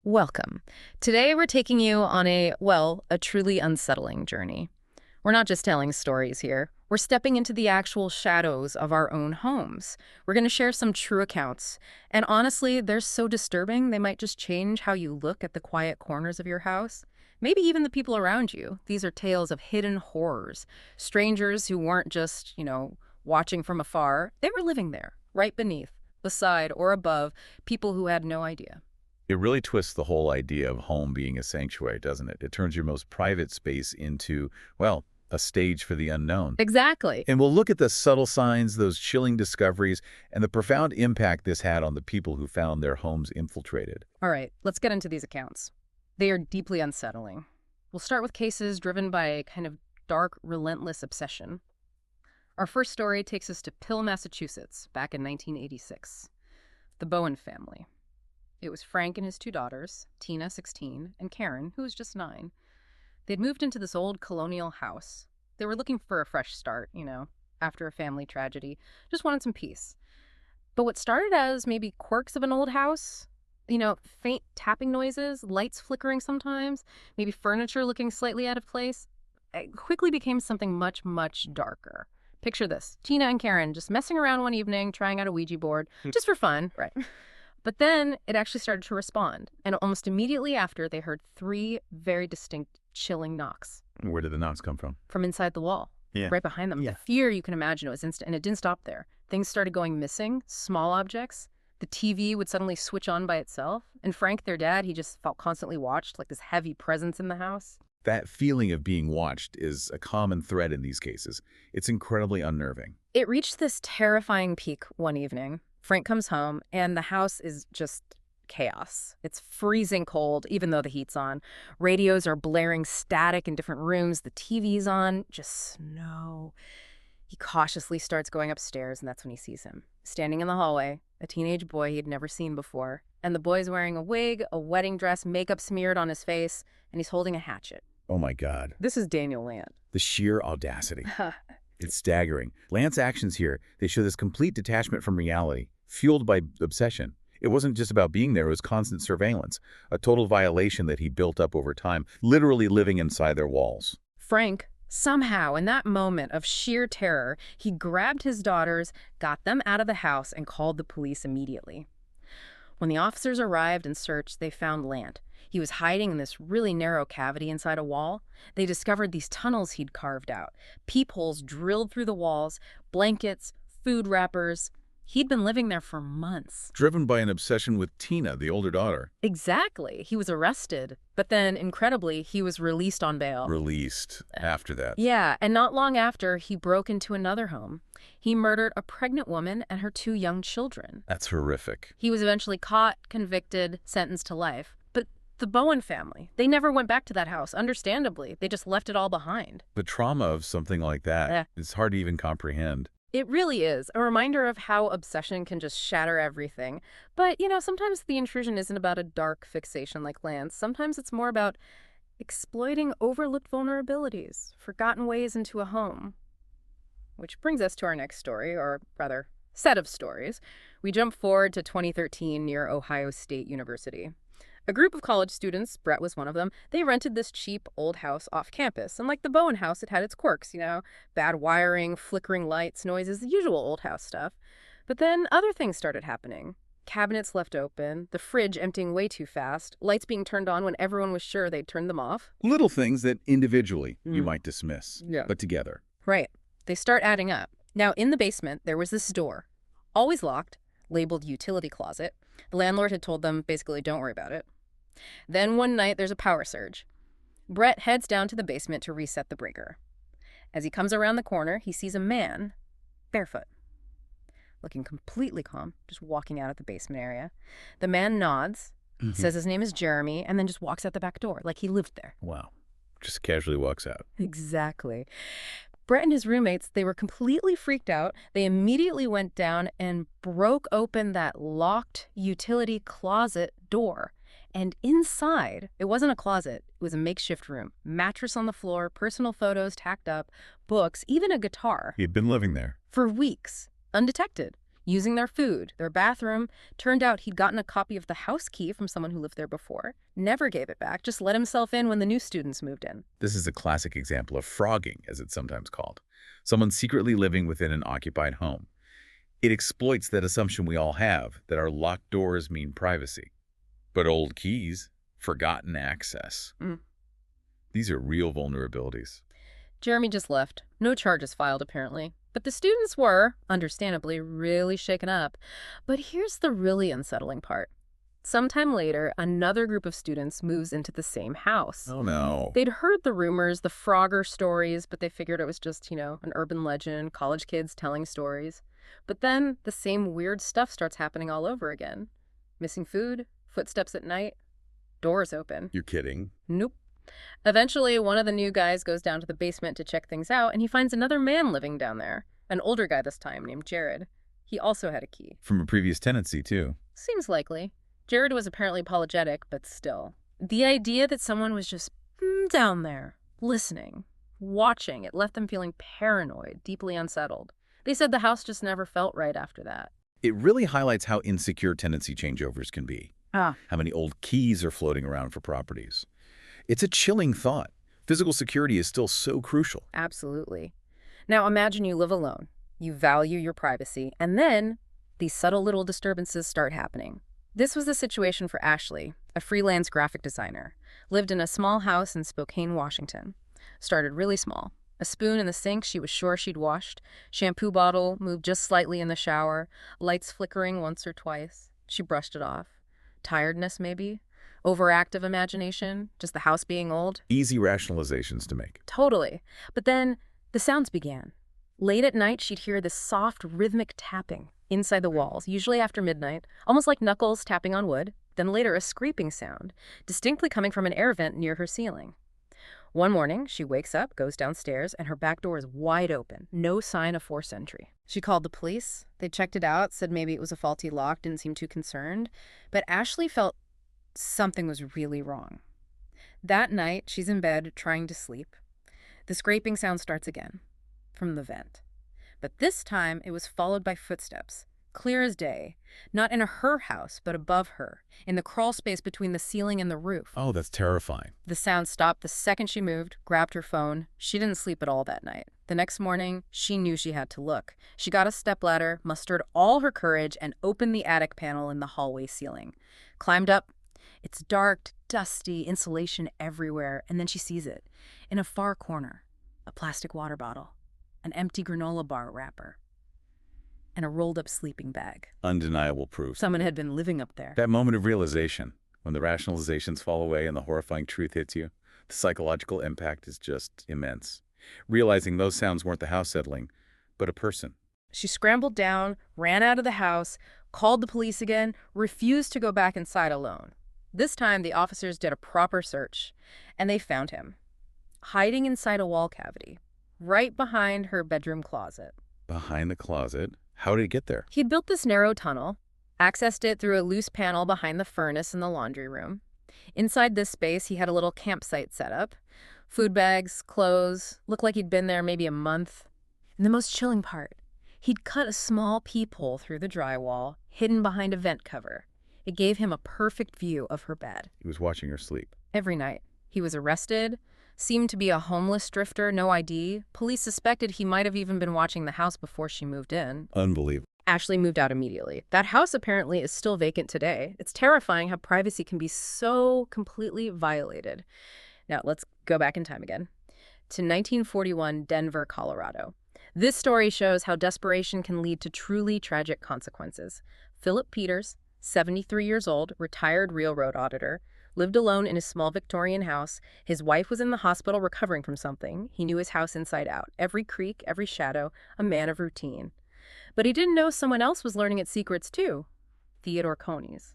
Welcome. Today we're taking you on a truly unsettling journey. We're not just telling stories here. We're stepping into the actual shadows of our own homes. We're going to share some true accounts. And honestly, they're so disturbing, they might just change how you look at the quiet corners of your house. Maybe even the people around you. These are tales of hidden horrors. Strangers who weren't just, watching from afar. They were living there, right beneath, beside, or above people who had no idea. It really twists the whole idea of home being a sanctuary, doesn't it? It turns your most private space into, well, a stage for the unknown. Exactly. And we'll look at the subtle signs, those chilling discoveries, and the profound impact this had on the people who found their homes infiltrated. All right, let's get into these accounts. They are deeply unsettling. We'll start with cases driven by a kind of dark, relentless obsession. Our first story takes us to Pill, Massachusetts, back in 1986. The Bowen family. It was Frank and his two daughters, Tina, 16, and Karen, who was just 9. They'd moved into this old colonial house. They were looking for a fresh start, after a family tragedy. Just wanted some peace. But what started as maybe quirks of an old house, faint tapping noises, lights flickering sometimes, maybe furniture looking slightly out of place, it quickly became something much, much darker. Picture this. Tina and Karen just messing around one evening, trying out a Ouija board, just for fun. Right. But then it actually started to respond, and almost immediately after, they heard 3 very distinct, chilling knocks. Where did the knocks come from? From inside the wall, right behind them. Yeah. The fear, you can imagine, it was instant, and it didn't stop there. Things started going missing, small objects. The TV would suddenly switch on by itself, and Frank, their dad, he just felt constantly watched, like this heavy presence in the house. That feeling of being watched is a common thread in these cases. It's incredibly unnerving. It reached this terrifying peak one evening. Frank comes home, and the house is just chaos. It's freezing cold, even though the heat's on. Radios are blaring static in different rooms. The TV's on. Just snow. He cautiously starts going upstairs, and that's when he sees him. Standing in the hallway, a teenage boy he'd never seen before. And the boy's wearing a wig, a wedding dress, makeup smeared on his face, and he's holding a hatchet. Oh my God. This is Daniel Lant. The sheer audacity. It's staggering. Lant's actions here, they show this complete detachment from reality, fueled by obsession. It wasn't just about being there, it was constant surveillance, a total violation that he built up over time, literally living inside their walls. Frank, somehow, in that moment of sheer terror, he grabbed his daughters, got them out of the house, and called the police immediately. When the officers arrived and searched, they found Lant. He was hiding in this really narrow cavity inside a wall. They discovered these tunnels he'd carved out, peepholes drilled through the walls, blankets, food wrappers. He'd been living there for months. Driven by an obsession with Tina, the older daughter. Exactly. He was arrested, but then, incredibly, he was released on bail. Released after that. Yeah, and not long after, he broke into another home. He murdered a pregnant woman and her 2 young children. That's horrific. He was eventually caught, convicted, sentenced to life. But the Bowen family, they never went back to that house, understandably. They just left it all behind. The trauma of something like that is hard to even comprehend. It really is a reminder of how obsession can just shatter everything. But, sometimes the intrusion isn't about a dark fixation like Lance. Sometimes it's more about exploiting overlooked vulnerabilities, forgotten ways into a home. Which brings us to our next story, or rather, set of stories. We jump forward to 2013 near Ohio State University. A group of college students, Brett was one of them, they rented this cheap old house off campus. And like the Bowen house, it had its quirks, bad wiring, flickering lights, noises, the usual old house stuff. But then other things started happening. Cabinets left open, the fridge emptying way too fast, lights being turned on when everyone was sure they'd turned them off. Little things that individually you might dismiss, but together. Right. They start adding up. Now, in the basement, there was this door, always locked, labeled utility closet. The landlord had told them, basically, don't worry about it. Then one night, there's a power surge. Brett heads down to the basement to reset the breaker. As he comes around the corner, he sees a man, barefoot, looking completely calm, just walking out of the basement area. The man nods, says his name is Jeremy, and then just walks out the back door, like he lived there. Wow. Just casually walks out. Exactly. Brett and his roommates, they were completely freaked out. They immediately went down and broke open that locked utility closet door. And inside, it wasn't a closet, it was a makeshift room. Mattress on the floor, personal photos tacked up, books, even a guitar. He had been living there. For weeks, undetected. using their food, their bathroom. Turned out he'd gotten a copy of the house key from someone who lived there before, never gave it back, just let himself in when the new students moved in. This is a classic example of frogging, as it's sometimes called. Someone secretly living within an occupied home. It exploits that assumption we all have, that our locked doors mean privacy. But old keys, forgotten access. These are real vulnerabilities. Jeremy just left. No charges filed, apparently. But the students were, understandably, really shaken up. But here's the really unsettling part. Sometime later, another group of students moves into the same house. Oh, no. They'd heard the rumors, the Frogger stories, but they figured it was just, an urban legend, college kids telling stories. But then the same weird stuff starts happening all over again. Missing food, footsteps at night, doors open. You're kidding. Nope. Eventually, one of the new guys goes down to the basement to check things out, and he finds another man living down there. An older guy this time, named Jared. He also had a key. From a previous tenancy, too. Seems likely. Jared was apparently apologetic, but still. The idea that someone was just down there, listening, watching, it left them feeling paranoid, deeply unsettled. They said the house just never felt right after that. It really highlights how insecure tenancy changeovers can be. How many old keys are floating around for properties. It's a chilling thought. Physical security is still so crucial. Absolutely. Now imagine you live alone. You value your privacy, and then these subtle little disturbances start happening. This was the situation for Ashley, a freelance graphic designer. Lived in a small house in Spokane, Washington. Started really small. A spoon in the sink she was sure she'd washed. Shampoo bottle moved just slightly in the shower. Lights flickering once or twice. She brushed it off. Tiredness, maybe? Overactive imagination? Just the house being old? Easy rationalizations to make. Totally. But then the sounds began. Late at night, she'd hear this soft, rhythmic tapping inside the walls, usually after midnight, almost like knuckles tapping on wood. Then later, a scraping sound, distinctly coming from an air vent near her ceiling. One morning, she wakes up, goes downstairs, and her back door is wide open. No sign of forced entry. She called the police. They checked it out, said maybe it was a faulty lock, didn't seem too concerned. But Ashley felt something was really wrong. That night, she's in bed, trying to sleep. The scraping sound starts again, from the vent. But this time, it was followed by footsteps, clear as day, not in her house, but above her, in the crawl space between the ceiling and the roof. Oh, that's terrifying. The sound stopped the second she moved, grabbed her phone. She didn't sleep at all that night. The next morning, she knew she had to look. She got a stepladder, mustered all her courage, and opened the attic panel in the hallway ceiling. Climbed up. It's dark, dusty, insulation everywhere, and then she sees it. In a far corner, a plastic water bottle, an empty granola bar wrapper, and a rolled-up sleeping bag. Undeniable proof. Someone had been living up there. That moment of realization, when the rationalizations fall away and the horrifying truth hits you, the psychological impact is just immense. Realizing those sounds weren't the house settling, but a person. She scrambled down, ran out of the house, called the police again, refused to go back inside alone. This time, the officers did a proper search, and they found him, hiding inside a wall cavity, right behind her bedroom closet. Behind the closet? How did he get there? He'd built this narrow tunnel, accessed it through a loose panel behind the furnace in the laundry room. Inside this space, he had a little campsite set up. Food bags, clothes, looked like he'd been there maybe a month. And the most chilling part, he'd cut a small peephole through the drywall, hidden behind a vent cover. It gave him a perfect view of her bed. He was watching her sleep. Every night. He was arrested, seemed to be a homeless drifter, no ID. Police suspected he might have even been watching the house before she moved in. Unbelievable. Ashley moved out immediately. That house apparently is still vacant today. It's terrifying how privacy can be so completely violated. Now, let's go back in time again to 1941 Denver, Colorado. This story shows how desperation can lead to truly tragic consequences. Philip Peters, 73 years old, retired railroad auditor, lived alone in his small Victorian house. His wife was in the hospital recovering from something. He knew his house inside out, every creak, every shadow, a man of routine. But he didn't know someone else was learning its secrets too. Theodore Coneys.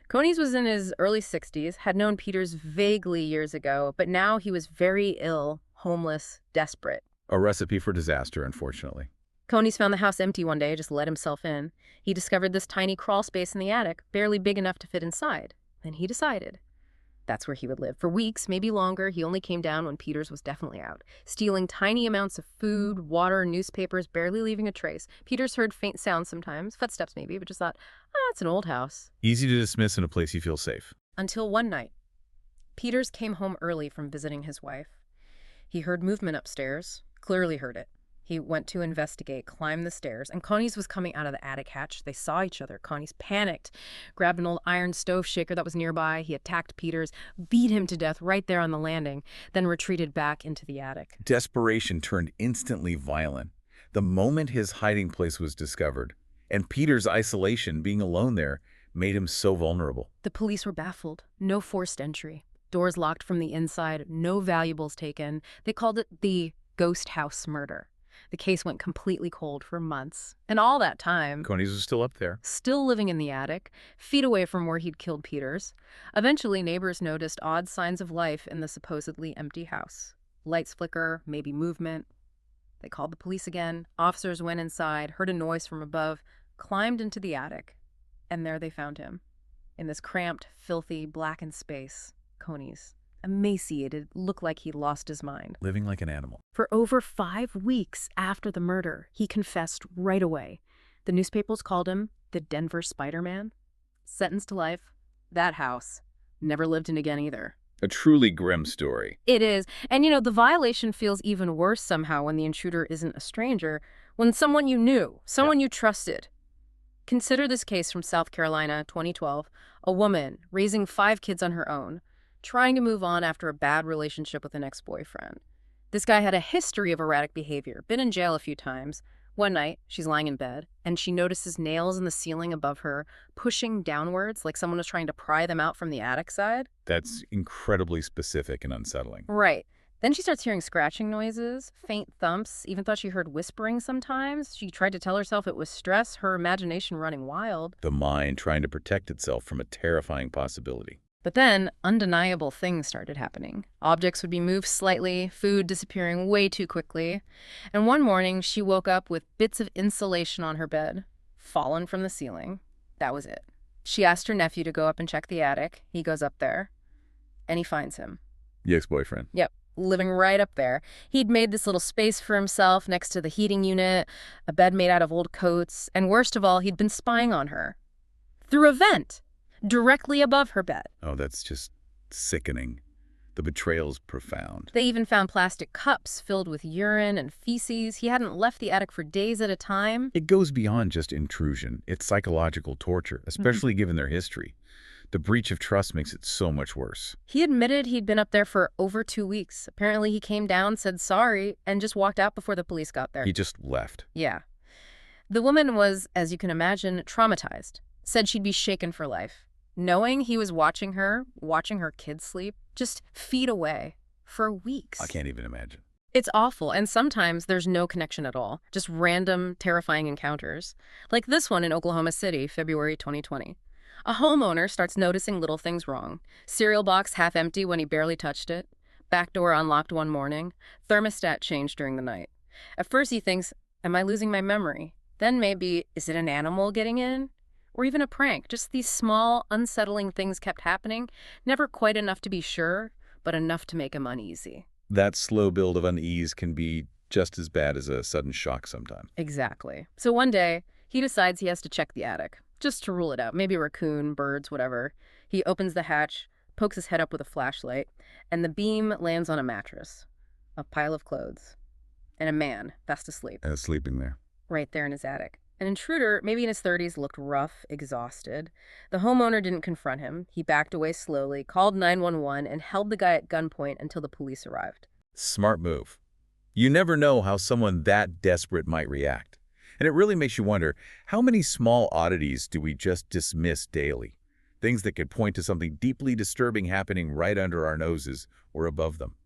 Coneys was in his early 60s, had known Peters vaguely years ago, but now he was very ill, homeless, desperate. A recipe for disaster, unfortunately. Coneys found the house empty one day, just let himself in. He discovered this tiny crawl space in the attic, barely big enough to fit inside. Then he decided, That's where he would live. For weeks, maybe longer, he only came down when Peters was definitely out, stealing tiny amounts of food, water, newspapers, barely leaving a trace. Peters heard faint sounds sometimes, footsteps maybe, but just thought, it's an old house. Easy to dismiss in a place you feel safe. Until one night, Peters came home early from visiting his wife. He heard movement upstairs, clearly heard it. He went to investigate, climbed the stairs, and Connie's was coming out of the attic hatch. They saw each other. Connie's panicked, grabbed an old iron stove shaker that was nearby. He attacked Peters, beat him to death right there on the landing, then retreated back into the attic. Desperation turned instantly violent the moment his hiding place was discovered, and Peter's isolation, being alone there, made him so vulnerable. The police were baffled. No forced entry. Doors locked from the inside, no valuables taken. They called it the ghost house murder. The case went completely cold for months. And all that time, Connie's was still up there. still living in the attic, feet away from where he'd killed Peters. Eventually, neighbors noticed odd signs of life in the supposedly empty house. Lights flicker, maybe movement. They called the police again. Officers went inside, heard a noise from above, climbed into the attic. And there they found him. In this cramped, filthy, blackened space. Connie's. Emaciated, looked like he'd lost his mind. Living like an animal. For over 5 weeks after the murder, he confessed right away. The newspapers called him the Denver Spider-Man. Sentenced to life. That house. Never lived in again either. A truly grim story. It is. And the violation feels even worse somehow when the intruder isn't a stranger, when someone you knew, someone you trusted. Consider this case from South Carolina, 2012. A woman raising 5 kids on her own, trying to move on after a bad relationship with an ex-boyfriend. This guy had a history of erratic behavior, been in jail a few times. One night, she's lying in bed, and she notices nails in the ceiling above her, pushing downwards like someone was trying to pry them out from the attic side. That's incredibly specific and unsettling. Right. Then she starts hearing scratching noises, faint thumps, even thought she heard whispering sometimes. She tried to tell herself it was stress, her imagination running wild. The mind trying to protect itself from a terrifying possibility. But then, undeniable things started happening. Objects would be moved slightly, food disappearing way too quickly. And one morning, she woke up with bits of insulation on her bed, fallen from the ceiling. That was it. She asked her nephew to go up and check the attic. He goes up there, and he finds him. The ex-boyfriend. Yep, living right up there. He'd made this little space for himself next to the heating unit, a bed made out of old coats, and worst of all, he'd been spying on her. Through a vent. Directly above her bed. Oh, that's just sickening. The betrayal's profound. They even found plastic cups filled with urine and feces. He hadn't left the attic for days at a time. It goes beyond just intrusion. It's psychological torture, especially given their history. The breach of trust makes it so much worse. He admitted he'd been up there for over 2 weeks. Apparently he came down, said sorry, and just walked out before the police got there. He just left. Yeah. The woman was, as you can imagine, traumatized. Said she'd be shaken for life. Knowing he was watching her kids sleep, just feet away, for weeks. I can't even imagine. It's awful, and sometimes there's no connection at all. Just random, terrifying encounters. Like this one in Oklahoma City, February 2020. A homeowner starts noticing little things wrong. Cereal box half empty when he barely touched it. Back door unlocked one morning. Thermostat changed during the night. At first he thinks, am I losing my memory? Then maybe, is it an animal getting in? Or even a prank. Just these small, unsettling things kept happening. Never quite enough to be sure, but enough to make him uneasy. That slow build of unease can be just as bad as a sudden shock sometimes. Exactly. So one day, he decides he has to check the attic, just to rule it out. Maybe a raccoon, birds, whatever. He opens the hatch, pokes his head up with a flashlight, and the beam lands on a mattress, a pile of clothes, and a man fast asleep. Sleeping there. Right there in his attic. An intruder, maybe in his 30s, looked rough, exhausted. The homeowner didn't confront him. He backed away slowly, called 911, and held the guy at gunpoint until the police arrived. Smart move. You never know how someone that desperate might react. And it really makes you wonder, how many small oddities do we just dismiss daily? Things that could point to something deeply disturbing happening right under our noses or above them.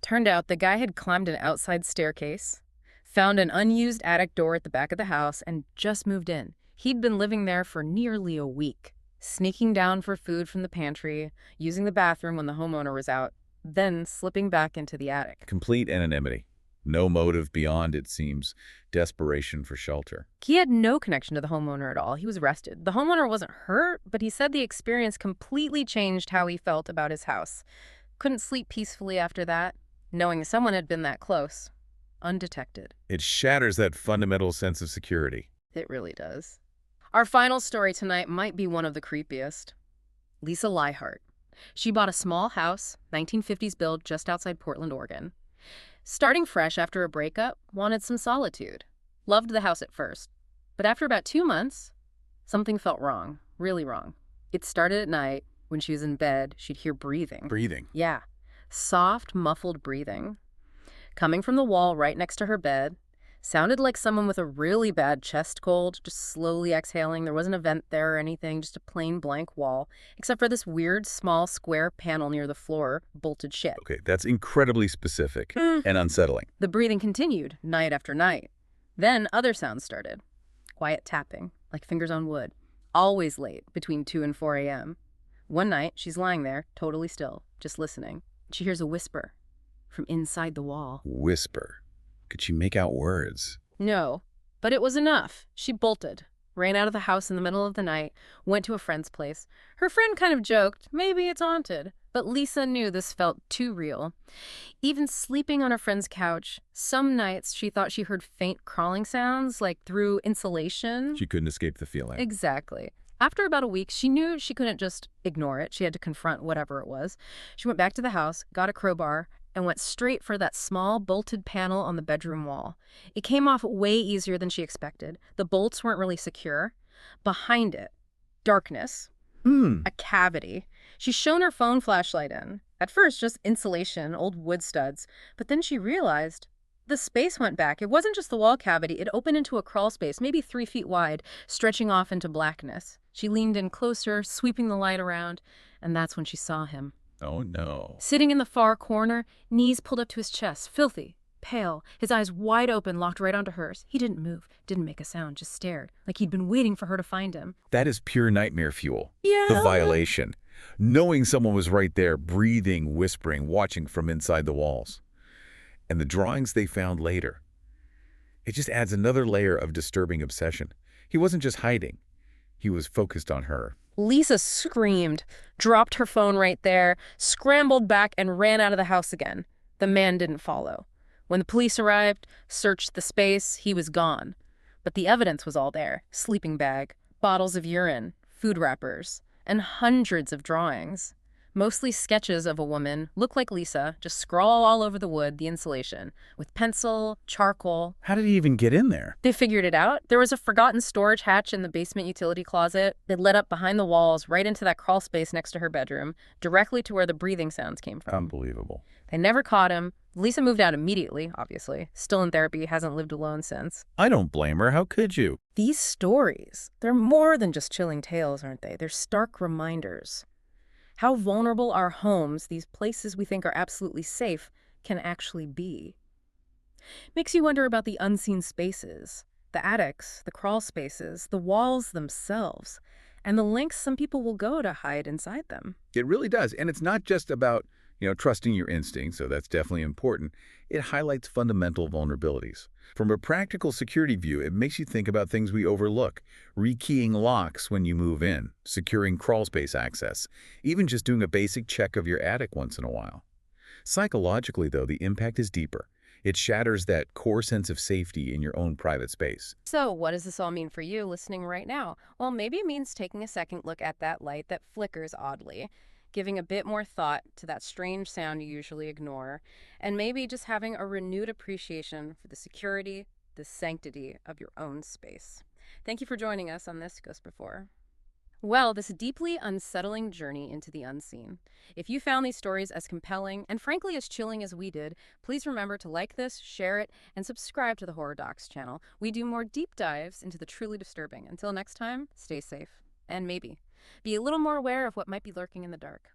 Turned out the guy had climbed an outside staircase, found an unused attic door at the back of the house, and just moved in. He'd been living there for nearly a week, sneaking down for food from the pantry, using the bathroom when the homeowner was out, then slipping back into the attic. Complete anonymity. No motive beyond, it seems, desperation for shelter. He had no connection to the homeowner at all. He was arrested. The homeowner wasn't hurt, but he said the experience completely changed how he felt about his house. Couldn't sleep peacefully after that, knowing someone had been that close, undetected. It shatters that fundamental sense of security. It really does. Our final story tonight might be one of the creepiest. Lisa Lyheart. She bought a small house, 1950s build, just outside Portland, Oregon. Starting fresh after a breakup, wanted some solitude. Loved the house at first. But after about 2 months, something felt wrong, really wrong. It started at night. When she was in bed, she'd hear breathing. Breathing. Yeah, soft, muffled breathing. Coming from the wall right next to her bed. Sounded like someone with a really bad chest cold, just slowly exhaling. There wasn't a vent there or anything, just a plain blank wall, except for this weird, small, square panel near the floor, bolted shut. Okay, that's incredibly specific and unsettling. The breathing continued, night after night. Then other sounds started. Quiet tapping, like fingers on wood. Always late, between 2 and 4 a.m. One night, she's lying there, totally still, just listening. She hears a whisper from inside the wall. Whisper. Could she make out words? No, but it was enough. She bolted, ran out of the house in the middle of the night, went to a friend's place. Her friend kind of joked, maybe it's haunted. But Lisa knew this felt too real. Even sleeping on her friend's couch, some nights she thought she heard faint crawling sounds, like through insulation. She couldn't escape the feeling. Exactly. After about a week, she knew she couldn't just ignore it. She had to confront whatever it was. She went back to the house, got a crowbar, and went straight for that small bolted panel on the bedroom wall. It came off way easier than she expected. The bolts weren't really secure. Behind it, darkness, a cavity. She shone her phone flashlight in. At first, just insulation, old wood studs. But then she realized the space went back. It wasn't just the wall cavity. It opened into a crawl space, maybe 3 feet wide, stretching off into blackness. She leaned in closer, sweeping the light around, and that's when she saw him. Oh, no. Sitting in the far corner, knees pulled up to his chest, filthy, pale, his eyes wide open, locked right onto hers. He didn't move, didn't make a sound, just stared, like he'd been waiting for her to find him. That is pure nightmare fuel. Yeah. The violation. Knowing someone was right there, breathing, whispering, watching from inside the walls. And the drawings they found later. It just adds another layer of disturbing obsession. He wasn't just hiding. He was focused on her. Lisa screamed, dropped her phone right there, scrambled back, and ran out of the house again. The man didn't follow. When the police arrived, searched the space, he was gone. But the evidence was all there. Sleeping bag, bottles of urine, food wrappers, and hundreds of drawings. Mostly sketches of a woman, look like Lisa, just scrawl all over the wood, the insulation, with pencil, charcoal. How did he even get in there? They figured it out. There was a forgotten storage hatch in the basement utility closet. It led up behind the walls, right into that crawl space next to her bedroom, directly to where the breathing sounds came from. Unbelievable. They never caught him. Lisa moved out immediately, obviously. Still in therapy, hasn't lived alone since. I don't blame her. How could you? These stories, they're more than just chilling tales, aren't they? They're stark reminders. How vulnerable our homes, these places we think are absolutely safe, can actually be. Makes you wonder about the unseen spaces, the attics, the crawl spaces, the walls themselves, and the lengths some people will go to hide inside them. It really does. And it's not just about, trusting your instincts, so that's definitely important. It highlights fundamental vulnerabilities. From a practical security view, it makes you think about things we overlook. Rekeying locks when you move in, securing crawl space access, even just doing a basic check of your attic once in a while. Psychologically, though, the impact is deeper. It shatters that core sense of safety in your own private space. So what does this all mean for you listening right now? Well, maybe it means taking a second look at that light that flickers oddly, giving a bit more thought to that strange sound you usually ignore, and maybe just having a renewed appreciation for the security, the sanctity of your own space. Thank you for joining us on This Goes Before. Well, this deeply unsettling journey into the unseen. If you found these stories as compelling and frankly as chilling as we did, please remember to like this, share it, and subscribe to the Horror Docs channel. We do more deep dives into the truly disturbing. Until next time, stay safe. And maybe be a little more aware of what might be lurking in the dark.